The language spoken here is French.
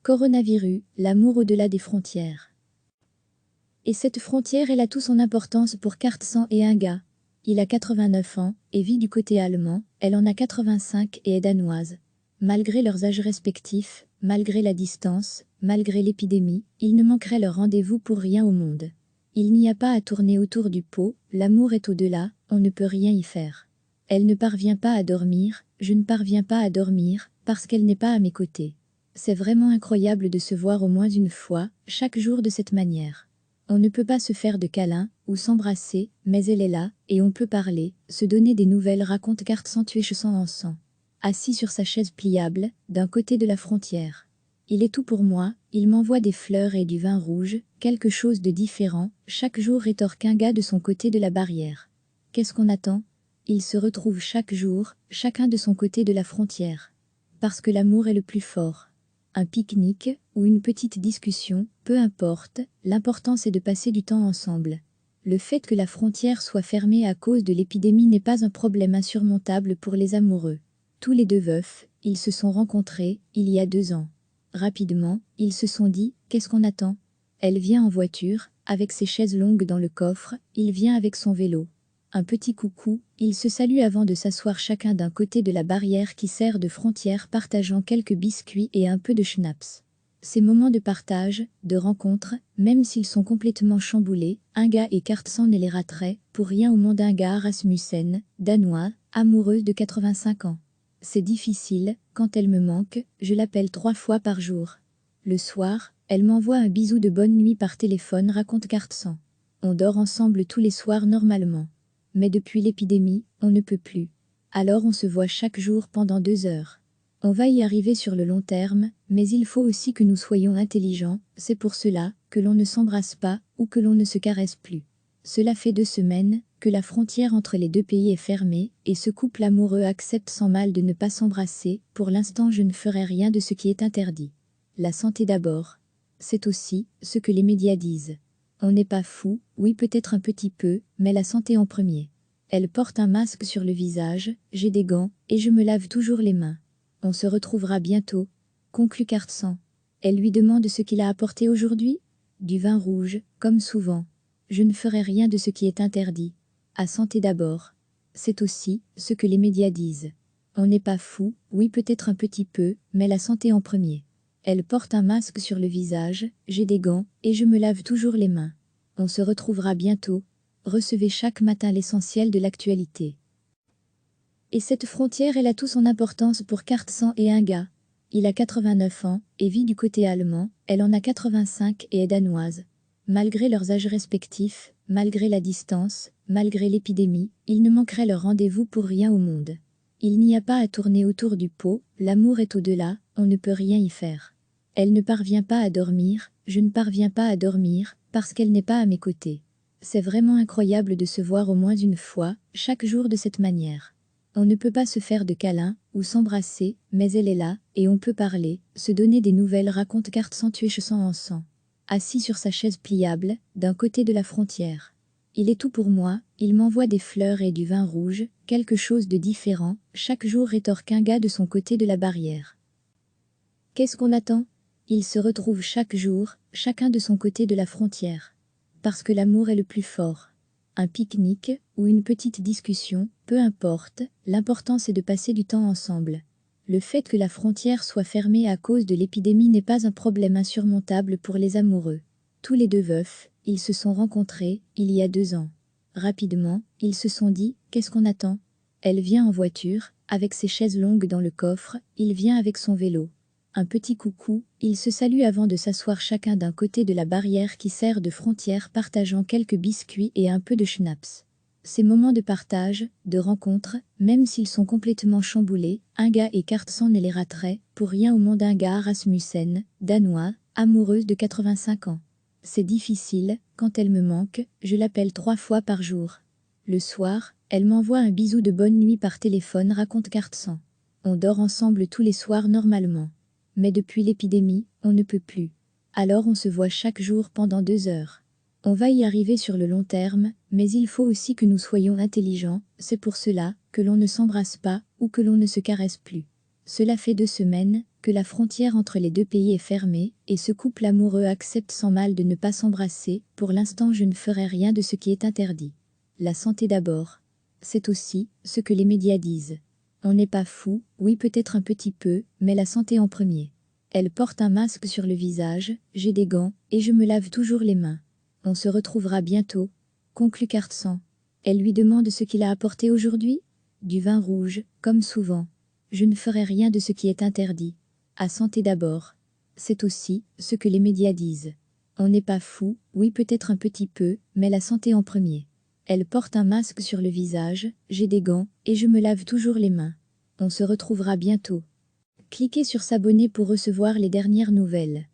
Coronavirus, l'amour au-delà des frontières. Et cette frontière, elle a tout son importance pour Kartsan et un gars. Il a 89 ans et vit du côté allemand, elle en a 85 et est danoise. Malgré leurs âges respectifs, malgré la distance, malgré l'épidémie, ils ne manqueraient leur rendez-vous pour rien au monde. Il n'y a pas à tourner autour du pot, l'amour est au-delà, on ne peut rien y faire. Elle ne parvient pas à dormir, je ne parviens pas à dormir, parce qu'elle n'est pas à mes côtés. C'est vraiment incroyable de se voir au moins une fois, chaque jour de cette manière. On ne peut pas se faire de câlins ou s'embrasser, mais elle est là, et on peut parler, se donner des nouvelles, raconte Kartsan Tuechsan en sang. Assis sur sa chaise pliable, d'un côté de la frontière. Il est tout pour moi, il m'envoie des fleurs et du vin rouge, quelque chose de différent, chaque jour, rétorque un gars de son côté de la barrière. Qu'est-ce qu'on attend? Ils se retrouvent chaque jour, chacun de son côté de la frontière. Parce que l'amour est le plus fort. Un pique-nique ou une petite discussion, peu importe, l'important c'est de passer du temps ensemble. Le fait que la frontière soit fermée à cause de l'épidémie n'est pas un problème insurmontable pour les amoureux. Tous les deux veufs, ils se sont rencontrés il y a 2 ans. Rapidement, ils se sont dit, qu'est-ce qu'on attend? Elle vient en voiture, avec ses chaises longues dans le coffre, il vient avec son vélo. Un petit coucou, ils se saluent avant de s'asseoir chacun d'un côté de la barrière qui sert de frontière, partageant quelques biscuits et un peu de schnapps. Ces moments de partage, de rencontre, même s'ils sont complètement chamboulés, un gars et Kartsan ne les raterait pour rien au monde. Un gars Rasmussen, danois, amoureuse de 85 ans. C'est difficile, quand elle me manque, je l'appelle 3 fois par jour. Le soir, elle m'envoie un bisou de bonne nuit par téléphone, raconte Kartsan. On dort ensemble tous les soirs normalement. Mais depuis l'épidémie, on ne peut plus. Alors on se voit chaque jour pendant 2 heures. On va y arriver sur le long terme, mais il faut aussi que nous soyons intelligents, c'est pour cela que l'on ne s'embrasse pas ou que l'on ne se caresse plus. Cela fait 2 semaines que la frontière entre les deux pays est fermée et ce couple amoureux accepte sans mal de ne pas s'embrasser. Pour l'instant, je ne ferai rien de ce qui est interdit. La santé d'abord. C'est aussi ce que les médias disent. On n'est pas fou, oui peut-être un petit peu, mais la santé en premier. Elle porte un masque sur le visage, j'ai des gants, et je me lave toujours les mains. On se retrouvera bientôt, conclut Kartsan. Elle lui demande ce qu'il a apporté aujourd'hui. Du vin rouge, comme souvent. Je ne ferai rien de ce qui est interdit. À santé d'abord. C'est aussi ce que les médias disent. On n'est pas fou, oui peut-être un petit peu, mais la santé en premier. Elle porte un masque sur le visage, j'ai des gants, et je me lave toujours les mains. On se retrouvera bientôt. Recevez chaque matin l'essentiel de l'actualité. Et cette frontière, elle a tout son importance pour Kartsan et un gars. Il a 89 ans et vit du côté allemand, elle en a 85 et est danoise. Malgré leurs âges respectifs, malgré la distance, malgré l'épidémie, ils ne manqueraient leur rendez-vous pour rien au monde. Il n'y a pas à tourner autour du pot, l'amour est au-delà, on ne peut rien y faire. Elle ne parvient pas à dormir, je ne parviens pas à dormir, parce qu'elle n'est pas à mes côtés. C'est vraiment incroyable de se voir au moins une fois, chaque jour de cette manière. On ne peut pas se faire de câlins ou s'embrasser, mais elle est là, et on peut parler, se donner des nouvelles, raconte Kartsan Tuechsan en sang. Assis sur sa chaise pliable, d'un côté de la frontière. Il est tout pour moi, il m'envoie des fleurs et du vin rouge, quelque chose de différent, chaque jour, rétorque un gars de son côté de la barrière. Qu'est-ce qu'on attend? Ils se retrouvent chaque jour, chacun de son côté de la frontière. Parce que l'amour est le plus fort. Un pique-nique ou une petite discussion, peu importe, l'important c'est de passer du temps ensemble. Le fait que la frontière soit fermée à cause de l'épidémie n'est pas un problème insurmontable pour les amoureux. Tous les deux veufs, ils se sont rencontrés il y a 2 ans. Rapidement, ils se sont dit, qu'est-ce qu'on attend? Elle vient en voiture, avec ses chaises longues dans le coffre, il vient avec son vélo. Un petit coucou, ils se saluent avant de s'asseoir chacun d'un côté de la barrière qui sert de frontière, partageant quelques biscuits et un peu de schnapps. Ces moments de partage, de rencontre, même s'ils sont complètement chamboulés, un gars et Kartsan ne les raterait pour rien au monde. Un gars Rasmussen, danois, amoureuse de 85 ans. C'est difficile, quand elle me manque, je l'appelle 3 fois par jour. Le soir, elle m'envoie un bisou de bonne nuit par téléphone, raconte Kartsan. On dort ensemble tous les soirs normalement. Mais depuis l'épidémie, on ne peut plus. Alors on se voit chaque jour pendant 2 heures. On va y arriver sur le long terme, mais il faut aussi que nous soyons intelligents, c'est pour cela que l'on ne s'embrasse pas ou que l'on ne se caresse plus. Cela fait 2 semaines que la frontière entre les deux pays est fermée et ce couple amoureux accepte sans mal de ne pas s'embrasser. Pour l'instant, je ne ferai rien de ce qui est interdit. La santé d'abord. C'est aussi ce que les médias disent. On n'est pas fou, oui peut-être un petit peu, mais la santé en premier. Elle porte un masque sur le visage, j'ai des gants, et je me lave toujours les mains. On se retrouvera bientôt, conclut Cartsan. Elle lui demande ce qu'il a apporté aujourd'hui. Du vin rouge, comme souvent. Je ne ferai rien de ce qui est interdit. À santé d'abord. C'est aussi ce que les médias disent. On n'est pas fou, oui peut-être un petit peu, mais la santé en premier. Elle porte un masque sur le visage, j'ai des gants, et je me lave toujours les mains. On se retrouvera bientôt. Cliquez sur s'abonner pour recevoir les dernières nouvelles.